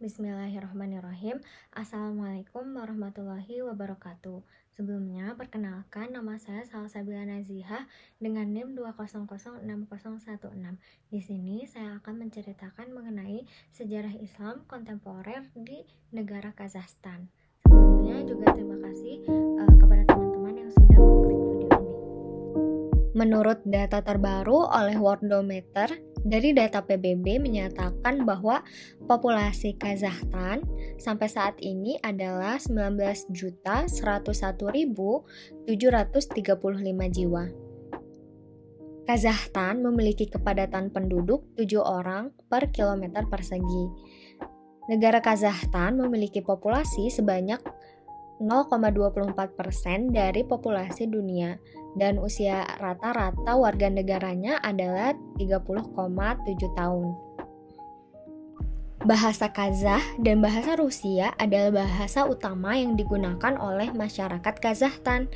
Bismillahirrahmanirrahim. Assalamualaikum warahmatullahi wabarakatuh. Sebelumnya, perkenalkan nama saya Salsabila Nazihah dengan NIM 2006016. Di sini saya akan menceritakan mengenai sejarah Islam kontemporer di negara Kazakhstan. Sebelumnya juga terima kasih kepada teman-teman yang sudah mengklik video ini. Menurut data terbaru oleh Worldometer, dari data PBB menyatakan bahwa populasi Kazakhstan sampai saat ini adalah 19.101.735 jiwa. Kazakhstan memiliki kepadatan penduduk 7 orang per kilometer persegi. Negara Kazakhstan memiliki populasi sebanyak 0,24% dari populasi dunia dan usia rata-rata warga negaranya adalah 30,7 tahun. Bahasa Kazakh dan bahasa Rusia adalah bahasa utama yang digunakan oleh masyarakat Kazakhstan.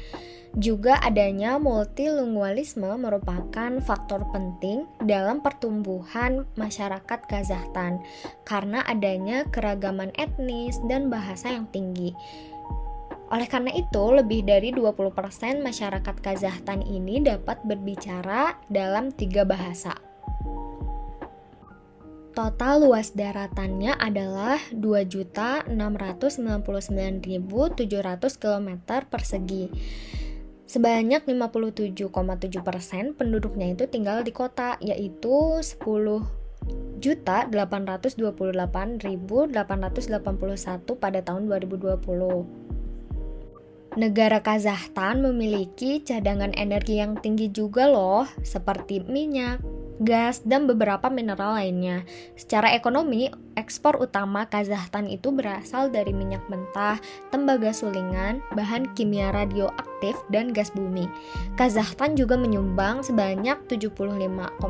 Juga adanya multilingualisme merupakan faktor penting dalam pertumbuhan masyarakat Kazakhstan karena adanya keragaman etnis dan bahasa yang tinggi. Oleh karena itu, lebih dari 20% masyarakat Kazakhstan ini dapat berbicara dalam 3 bahasa. Total luas daratannya adalah 2.699.700 km persegi. Sebanyak 57,7% penduduknya itu tinggal di kota, yaitu 10.828.881 pada tahun 2020. Negara Kazakhstan memiliki cadangan energi yang tinggi juga loh, seperti minyak, gas, dan beberapa mineral lainnya. Secara ekonomi, ekspor utama Kazakhstan itu berasal dari minyak mentah, tembaga sulingan, bahan kimia radioaktif, dan gas bumi. Kazakhstan juga menyumbang sebanyak 75,1%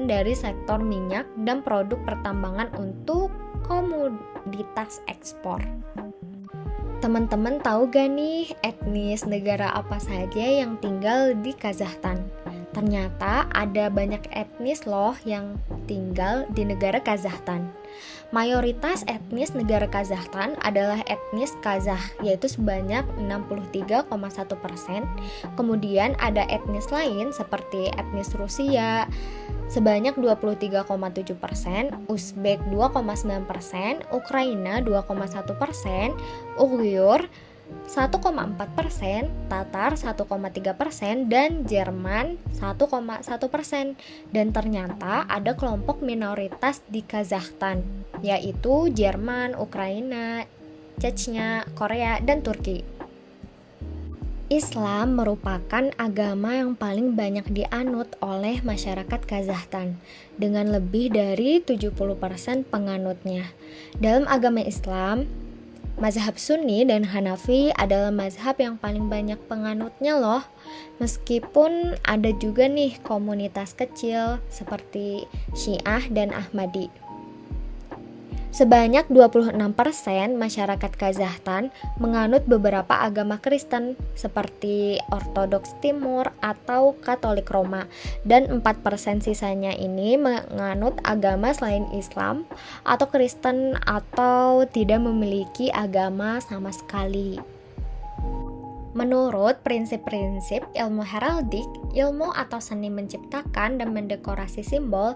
dari sektor minyak dan produk pertambangan untuk komoditas ekspor. Teman-teman tahu gak nih etnis negara apa saja yang tinggal di Kazakhstan? Ternyata ada banyak etnis loh yang tinggal di negara Kazakhstan. Mayoritas etnis negara Kazakhstan adalah etnis Kazakh, yaitu sebanyak 63,1%. Kemudian ada etnis lain seperti etnis Rusia sebanyak 23,7%, Uzbek 2,9%, Ukraina 2,1%, Uyghur 1,4%, Tatar 1,3%, dan Jerman 1,1%. Dan ternyata ada kelompok minoritas di Kazakhstan, yaitu Jerman, Ukraina, Chechnya, Korea, dan Turki. Islam merupakan agama yang paling banyak dianut oleh masyarakat Kazakhstan dengan lebih dari 70% penganutnya. Dalam agama Islam, mazhab Sunni dan Hanafi adalah mazhab yang paling banyak penganutnya loh. Meskipun ada juga nih komunitas kecil seperti Syiah dan Ahmadi. Sebanyak 26% masyarakat Kazakhstan menganut beberapa agama Kristen seperti Ortodoks Timur atau Katolik Roma, dan 4% sisanya ini menganut agama selain Islam atau Kristen atau tidak memiliki agama sama sekali. Menurut prinsip-prinsip ilmu heraldik, ilmu atau seni menciptakan dan mendekorasi simbol,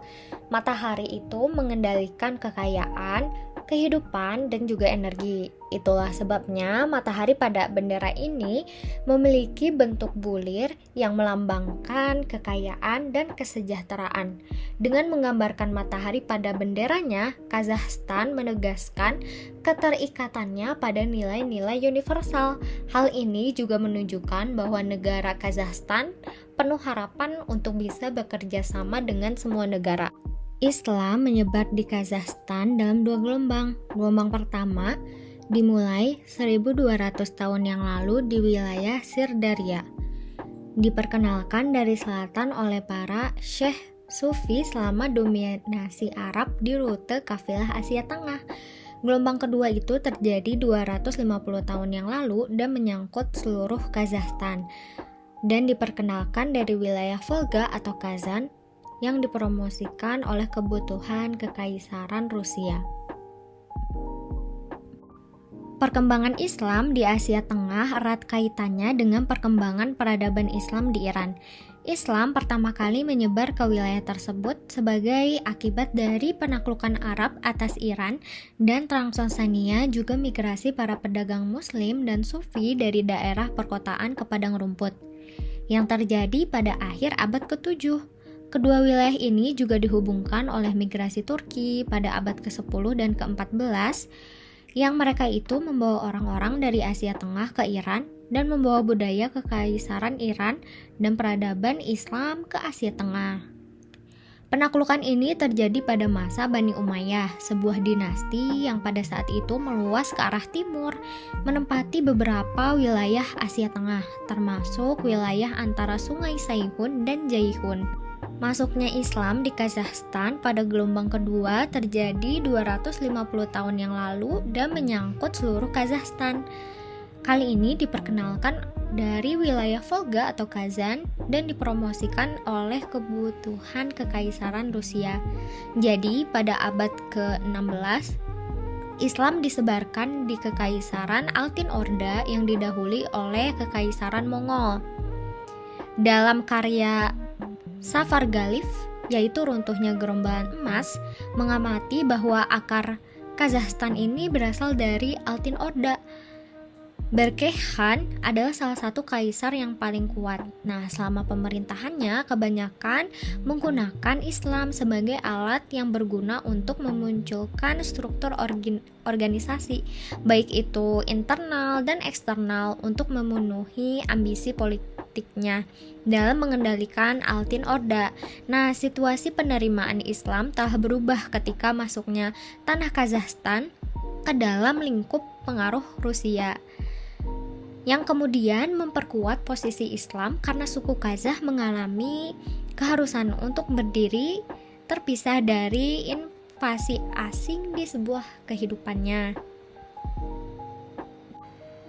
matahari itu mengendalikan kekayaan, kehidupan, dan juga energi. Itulah sebabnya matahari pada bendera ini memiliki bentuk bulir yang melambangkan kekayaan dan kesejahteraan. Dengan menggambarkan matahari pada benderanya, Kazakhstan menegaskan keterikatannya pada nilai-nilai universal. Hal ini juga menunjukkan bahwa negara Kazakhstan penuh harapan untuk bisa bekerja sama dengan semua negara. Islam menyebar di Kazakhstan dalam 2 gelombang. Gelombang pertama dimulai 1200 tahun yang lalu di wilayah Sirdarya. Diperkenalkan dari selatan oleh para syekh Sufi selama dominasi Arab di rute kafilah Asia Tengah. Gelombang kedua itu terjadi 250 tahun yang lalu dan menyangkut seluruh Kazakhstan dan diperkenalkan dari wilayah Volga atau Kazan yang dipromosikan oleh kebutuhan Kekaisaran Rusia. Perkembangan Islam di Asia Tengah erat kaitannya dengan perkembangan peradaban Islam di Iran. Islam pertama kali menyebar ke wilayah tersebut sebagai akibat dari penaklukan Arab atas Iran, dan Transosania juga migrasi para pedagang Muslim dan Sufi dari daerah perkotaan ke padang rumput, yang terjadi pada akhir abad ke-7. Kedua wilayah ini juga dihubungkan oleh migrasi Turki pada abad ke-10 dan ke-14, yang mereka itu membawa orang-orang dari Asia Tengah ke Iran dan membawa budaya kekaisaran Iran dan peradaban Islam ke Asia Tengah. Penaklukan ini terjadi pada masa Bani Umayyah, sebuah dinasti yang pada saat itu meluas ke arah timur, menempati beberapa wilayah Asia Tengah, termasuk wilayah antara Sungai Saihun dan Jaihun. Masuknya Islam di Kazakhstan pada gelombang kedua terjadi 250 tahun yang lalu dan menyangkut seluruh Kazakhstan. Kali ini diperkenalkan dari wilayah Volga atau Kazan dan dipromosikan oleh kebutuhan Kekaisaran Rusia. Jadi pada abad ke-16, Islam disebarkan di Kekaisaran Altin Orda yang didahului oleh Kekaisaran Mongol. Dalam karya Safar Galif, yaitu Runtuhnya Gerombolan Emas, mengamati bahwa akar Kazakhstan ini berasal dari Altin Orda. Berke Khan adalah salah satu kaisar yang paling kuat. Nah, selama pemerintahannya kebanyakan menggunakan Islam sebagai alat yang berguna untuk memunculkan struktur organisasi, baik itu internal dan eksternal, untuk memenuhi ambisi politiknya dalam mengendalikan Altin Orda. Nah, situasi penerimaan Islam telah berubah ketika masuknya tanah Kazakhstan ke dalam lingkup pengaruh Rusia, yang kemudian memperkuat posisi Islam karena suku Kazakh mengalami keharusan untuk berdiri terpisah dari invasi asing di sebuah kehidupannya.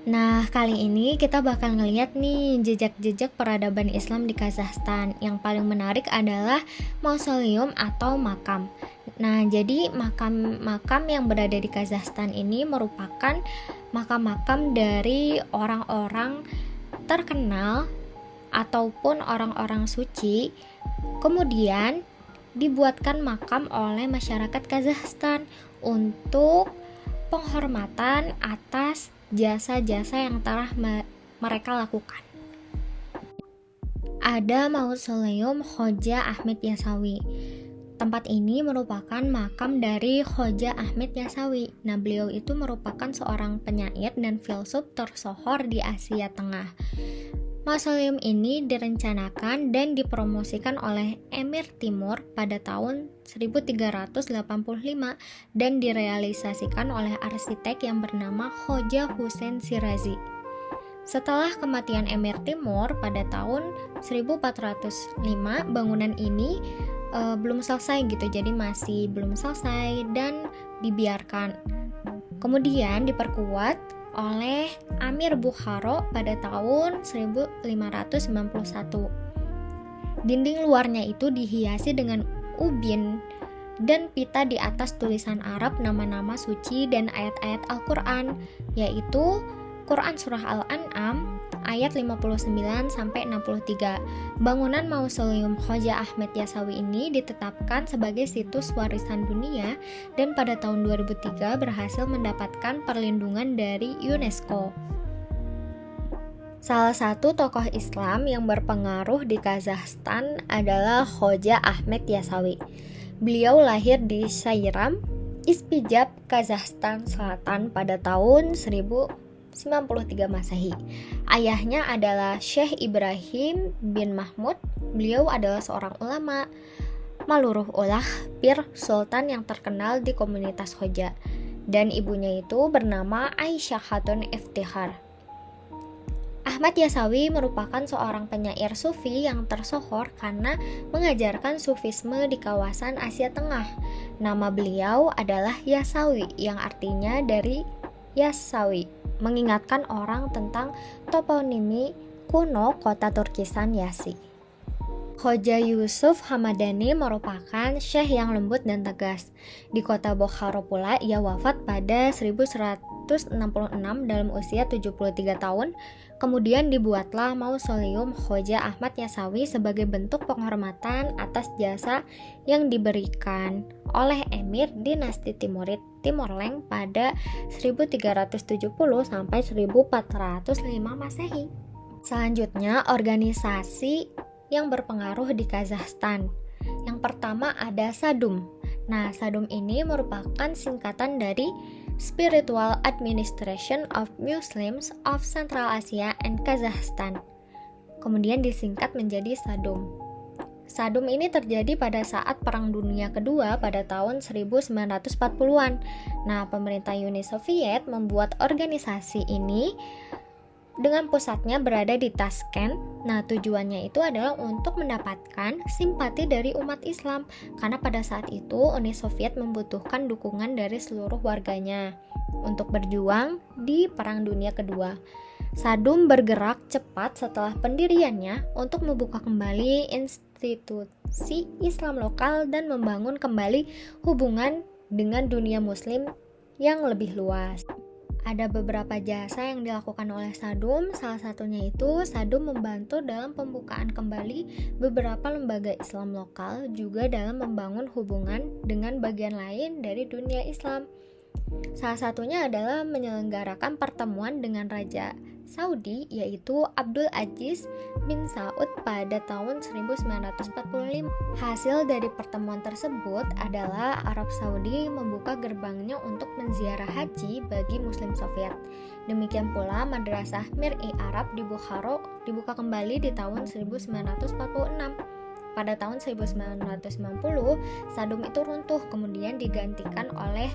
Nah, kali ini kita bakal ngeliat nih jejak-jejak peradaban Islam di Kazakhstan. Yang paling menarik adalah mausoleum atau makam. Nah, jadi makam-makam yang berada di Kazakhstan ini merupakan makam-makam dari orang-orang terkenal ataupun orang-orang suci. Kemudian dibuatkan makam oleh masyarakat Kazakhstan untuk penghormatan atas jasa-jasa yang telah mereka lakukan. Ada mausoleum Khoja Ahmed Yasawi. Tempat ini merupakan makam dari Khoja Ahmed Yasawi. Nah, beliau itu merupakan seorang penyair dan filsuf tersohor di Asia Tengah. Mausoleum ini direncanakan dan dipromosikan oleh Emir Timur pada tahun 1385 dan direalisasikan oleh arsitek yang bernama Khoja Hussein Shirazi. Setelah kematian Emir Timur pada tahun 1405, bangunan ini belum selesai gitu, jadi masih belum selesai dan dibiarkan. Kemudian diperkuat oleh Amir Bukhara pada tahun 1591. Dinding luarnya itu dihiasi dengan ubin dan pita di atas tulisan Arab nama-nama suci dan ayat-ayat Al-Quran, yaitu Quran Surah Al-An'am ayat 59-63. Bangunan mausoleum Khoja Ahmed Yasawi ini ditetapkan sebagai situs warisan dunia dan pada tahun 2003 berhasil mendapatkan perlindungan dari UNESCO. Salah satu tokoh Islam yang berpengaruh di Kazakhstan adalah Khoja Ahmed Yasawi. Beliau lahir di Sayram, Ispijab, Kazakhstan Selatan pada tahun 1093 Masehi. Ayahnya adalah Syekh Ibrahim bin Mahmud. Beliau adalah seorang ulama, maluruh ulah, pir, sultan yang terkenal di komunitas Khoja. Dan ibunya itu bernama Aisyah Khatun Iftihar. Ahmad Yasawi merupakan seorang penyair sufi yang tersohor karena mengajarkan sufisme di kawasan Asia Tengah. Nama beliau adalah Yasawi yang artinya dari Yasawi, mengingatkan orang tentang toponimi kuno kota Turkistan Yasi. Khoja Yusuf Hamadani merupakan syekh yang lembut dan tegas. Di kota Bokhara pula ia wafat pada 1100 dalam usia 73 tahun. Kemudian dibuatlah mausoleum Khoja Ahmad Yasawi sebagai bentuk penghormatan atas jasa yang diberikan oleh Emir Dinasti Timurid Timor Leng pada 1370 sampai 1405 Masehi. Selanjutnya, organisasi yang berpengaruh di Kazakhstan. Yang pertama ada SADUM. Nah, SADUM ini merupakan singkatan dari Spiritual Administration of Muslims of Central Asia and Kazakhstan. Kemudian disingkat menjadi SADUM. SADUM ini terjadi pada saat Perang Dunia Kedua pada tahun 1940-an. Nah, pemerintah Uni Soviet membuat organisasi ini dengan pusatnya berada di Tashkent. Nah, tujuannya itu adalah untuk mendapatkan simpati dari umat Islam, karena pada saat itu Uni Soviet membutuhkan dukungan dari seluruh warganya untuk berjuang di Perang Dunia Kedua. SADUM bergerak cepat setelah pendiriannya untuk membuka kembali institusi Islam lokal dan membangun kembali hubungan dengan dunia Muslim yang lebih luas. Ada beberapa jasa yang dilakukan oleh SADUM, salah satunya itu SADUM membantu dalam pembukaan kembali beberapa lembaga Islam lokal, juga dalam membangun hubungan dengan bagian lain dari dunia Islam. Salah satunya adalah menyelenggarakan pertemuan dengan Raja Saudi, yaitu Abdul Aziz bin Saud pada tahun 1945. Hasil dari pertemuan tersebut adalah Arab Saudi membuka gerbangnya untuk menziarah haji bagi Muslim Soviet. Demikian pula Madrasah Mir'i Arab di Bukhara dibuka kembali di tahun 1946. Pada tahun 1990, SADUM itu runtuh, kemudian digantikan oleh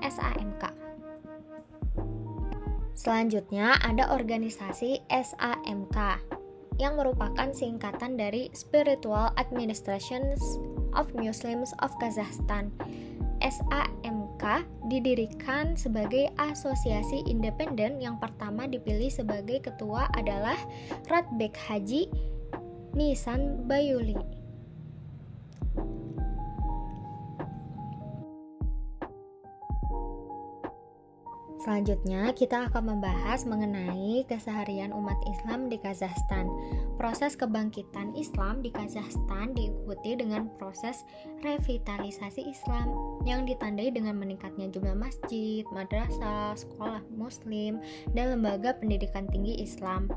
SAMK. Selanjutnya ada organisasi SAMK yang merupakan singkatan dari Spiritual Administration of Muslims of Kazakhstan. SAMK didirikan sebagai asosiasi independen. Yang pertama dipilih sebagai ketua adalah Ratbek Haji Nisan Bayuli. Selanjutnya, kita akan membahas mengenai keseharian umat Islam di Kazakhstan. Proses kebangkitan Islam di Kazakhstan diikuti dengan proses revitalisasi Islam yang ditandai dengan meningkatnya jumlah masjid, madrasah, sekolah muslim, dan lembaga pendidikan tinggi Islam.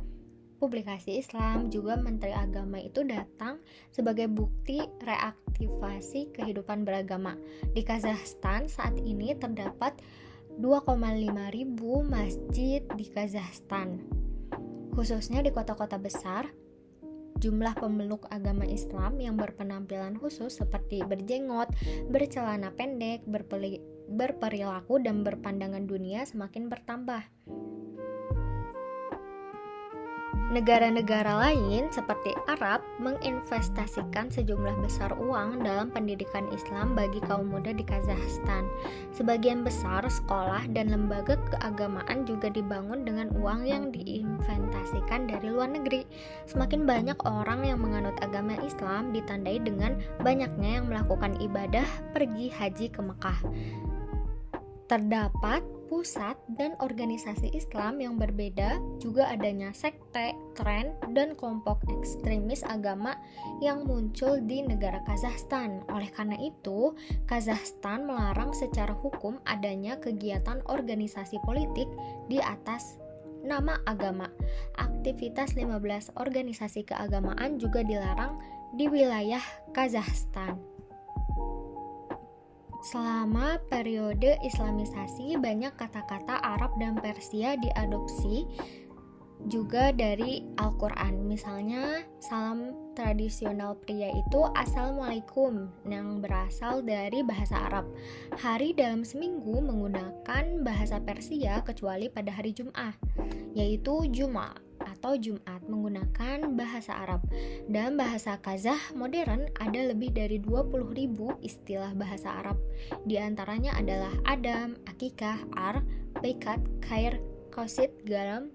Publikasi Islam, juga Menteri Agama itu datang sebagai bukti reaktivasi kehidupan beragama. Di Kazakhstan saat ini terdapat 2,5 ribu masjid di Kazakhstan. Khususnya di kota-kota besar, jumlah pemeluk agama Islam yang berpenampilan khusus seperti berjenggot, bercelana pendek, berperilaku dan berpandangan dunia semakin bertambah. Negara-negara lain seperti Arab menginvestasikan sejumlah besar uang dalam pendidikan Islam bagi kaum muda di Kazakhstan. Sebagian besar sekolah dan lembaga keagamaan juga dibangun dengan uang yang diinvestasikan dari luar negeri. Semakin banyak orang yang menganut agama Islam ditandai dengan banyaknya yang melakukan ibadah pergi haji ke Mekah. Terdapat pusat dan organisasi Islam yang berbeda, juga adanya sekte, tren, dan kelompok ekstremis agama yang muncul di negara Kazakhstan. Oleh karena itu, Kazakhstan melarang secara hukum adanya kegiatan organisasi politik di atas nama agama. Aktivitas 15 organisasi keagamaan juga dilarang di wilayah Kazakhstan. Selama periode Islamisasi, banyak kata-kata Arab dan Persia diadopsi juga dari Al-Quran. Misalnya, salam tradisional pria itu Assalamualaikum, yang berasal dari bahasa Arab. Hari dalam seminggu menggunakan bahasa Persia kecuali pada hari Jum'ah, yaitu Jum'ah atau Jumat menggunakan bahasa Arab. Dalam bahasa Kazakh modern ada lebih dari 20.000 istilah bahasa Arab. Di antaranya adalah Adam, Akikah, Ar, Baikat, Khair, Qasid, Galam,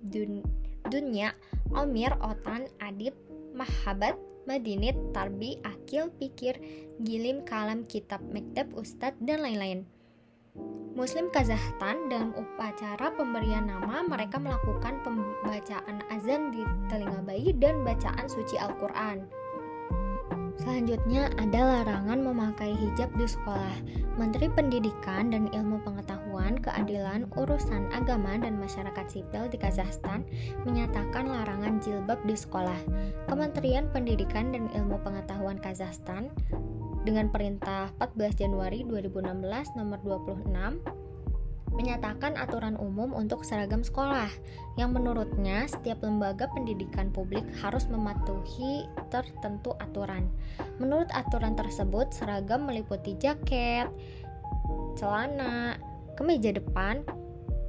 Dunya, Omir, Otan, Adib, Mahabat, Madinit, Tarbi, Akil, Pikir, Gilim, Kalam, Kitab, Mekteb, Ustad, dan lain-lain. Muslim Kazakhstan, dalam upacara pemberian nama, mereka melakukan pembacaan azan di telinga bayi dan bacaan suci Al-Quran. Selanjutnya ada larangan memakai hijab di sekolah. Menteri Pendidikan dan Ilmu Pengetahuan, Keadilan, Urusan Agama dan Masyarakat Sipil di Kazakhstan menyatakan larangan jilbab di sekolah. Kementerian Pendidikan dan Ilmu Pengetahuan Kazakhstan dengan perintah 14 Januari 2016 nomor 26 menyatakan aturan umum untuk seragam sekolah yang menurutnya setiap lembaga pendidikan publik harus mematuhi tertentu aturan. Menurut aturan tersebut, seragam meliputi jaket, celana, kemeja depan,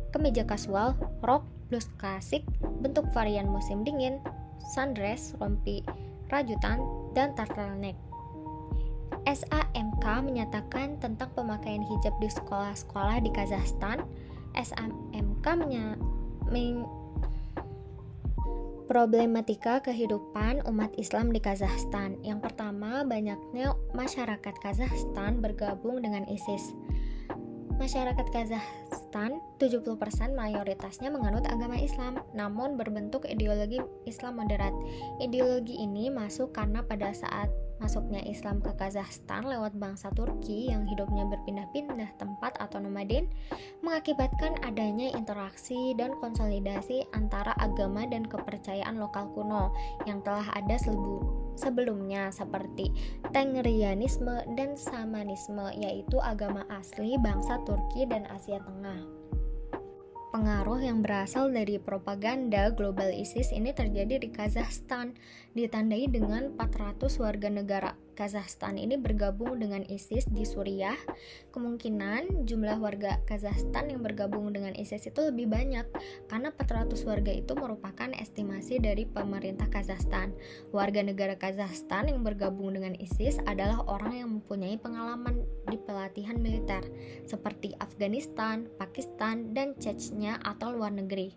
kemeja kasual, rok, blus klasik, bentuk varian musim dingin, sundress, rompi, rajutan, dan turtleneck. SAMK menyatakan tentang pemakaian hijab di sekolah-sekolah di Kazakhstan. SAMK problematika kehidupan umat Islam di Kazakhstan. Yang pertama, banyaknya masyarakat Kazakhstan bergabung dengan ISIS. Masyarakat Kazakhstan 70% mayoritasnya menganut agama Islam, namun berbentuk ideologi Islam moderat. Ideologi ini masuk karena pada saat masuknya Islam ke Kazakhstan lewat bangsa Turki yang hidupnya berpindah-pindah tempat atau nomaden, mengakibatkan adanya interaksi dan konsolidasi antara agama dan kepercayaan lokal kuno yang telah ada sebelumnya seperti Tengrianisme dan Samanisme, yaitu agama asli bangsa Turki dan Asia Tengah. Pengaruh yang berasal dari propaganda global ISIS ini terjadi di Kazakhstan, ditandai dengan 400 warga negara Kazakhstan ini bergabung dengan ISIS di Suriah. Kemungkinan jumlah warga Kazakhstan yang bergabung dengan ISIS itu lebih banyak, karena 400 warga itu merupakan estimasi dari pemerintah Kazakhstan. Warga negara Kazakhstan yang bergabung dengan ISIS adalah orang yang mempunyai pengalaman di pelatihan militer, seperti Afghanistan, Pakistan, dan Chechnya atau luar negeri.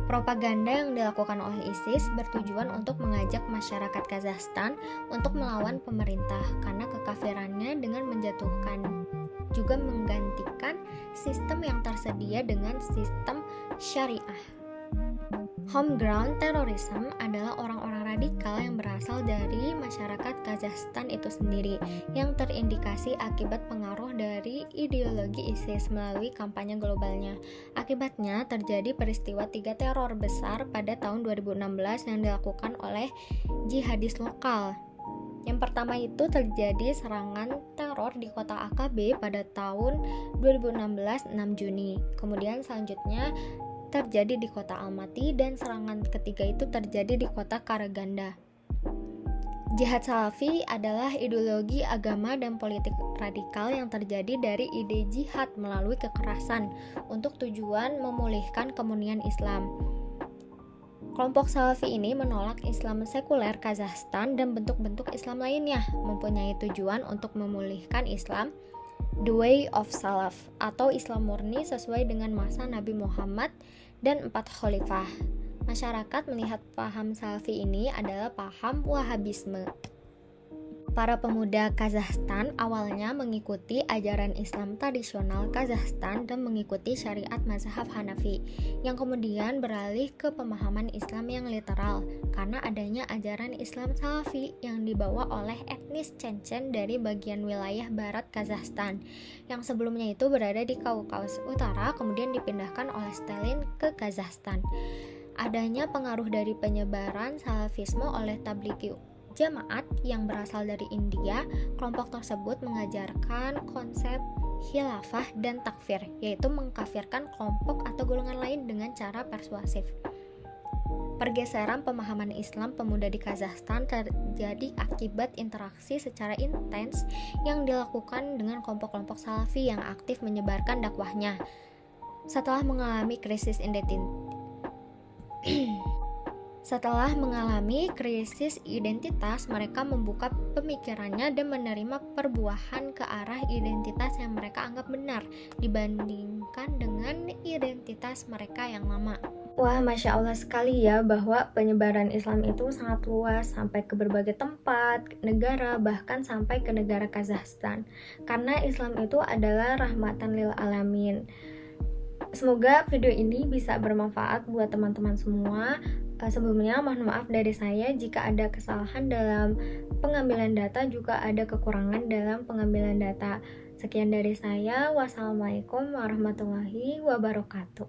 Propaganda yang dilakukan oleh ISIS bertujuan untuk mengajak masyarakat Kazakhstan untuk melawan pemerintah karena kekafirannya dengan menjatuhkan juga menggantikan sistem yang tersedia dengan sistem syariah. Homegrown terrorism adalah orang-orang radikal yang berasal dari masyarakat Kazakhstan itu sendiri yang terindikasi akibat pengaruh dari ideologi ISIS melalui kampanye globalnya. Akibatnya terjadi peristiwa 3 teror besar pada tahun 2016 yang dilakukan oleh jihadis lokal. Yang pertama itu terjadi serangan teror di kota AKB pada tahun 2016 6 Juni. Kemudian selanjutnya terjadi di kota Almaty dan serangan ketiga itu terjadi di kota Karaganda. Jihad Salafi adalah ideologi agama dan politik radikal yang terjadi dari ide jihad melalui kekerasan untuk tujuan memulihkan kemunian Islam. Kelompok Salafi ini menolak Islam sekuler Kazakhstan dan bentuk-bentuk Islam lainnya, mempunyai tujuan untuk memulihkan Islam the way of Salaf atau Islam murni sesuai dengan masa Nabi Muhammad dan 4 khalifah. Masyarakat melihat paham Salafi ini adalah paham Wahabisme. Para pemuda Kazakhstan awalnya mengikuti ajaran Islam tradisional Kazakhstan dan mengikuti syariat mazhab Hanafi, yang kemudian beralih ke pemahaman Islam yang literal karena adanya ajaran Islam Salafi yang dibawa oleh etnis Chechen dari bagian wilayah barat Kazakhstan, yang sebelumnya itu berada di Kaukasus Utara kemudian dipindahkan oleh Stalin ke Kazakhstan. Adanya pengaruh dari penyebaran Salafisme oleh Tablighi Jamaat yang berasal dari India. Kelompok tersebut mengajarkan konsep khilafah dan takfir, yaitu mengkafirkan kelompok atau golongan lain dengan cara persuasif. Pergeseran pemahaman Islam pemuda di Kazakhstan terjadi akibat interaksi secara intens yang dilakukan dengan kelompok-kelompok Salafi yang aktif menyebarkan dakwahnya. Setelah mengalami krisis identitas, mereka membuka pemikirannya dan menerima perbuahan ke arah identitas yang mereka anggap benar dibandingkan dengan identitas mereka yang lama. Wah, Masya Allah sekali ya bahwa penyebaran Islam itu sangat luas sampai ke berbagai tempat, negara, bahkan sampai ke negara Kazakhstan. Karena Islam itu adalah rahmatan lil alamin. Semoga video ini bisa bermanfaat buat teman-teman semua. Sebelumnya mohon maaf dari saya jika ada kesalahan dalam pengambilan data, juga ada kekurangan dalam pengambilan data. Sekian dari saya. Wassalamualaikum warahmatullahi wabarakatuh.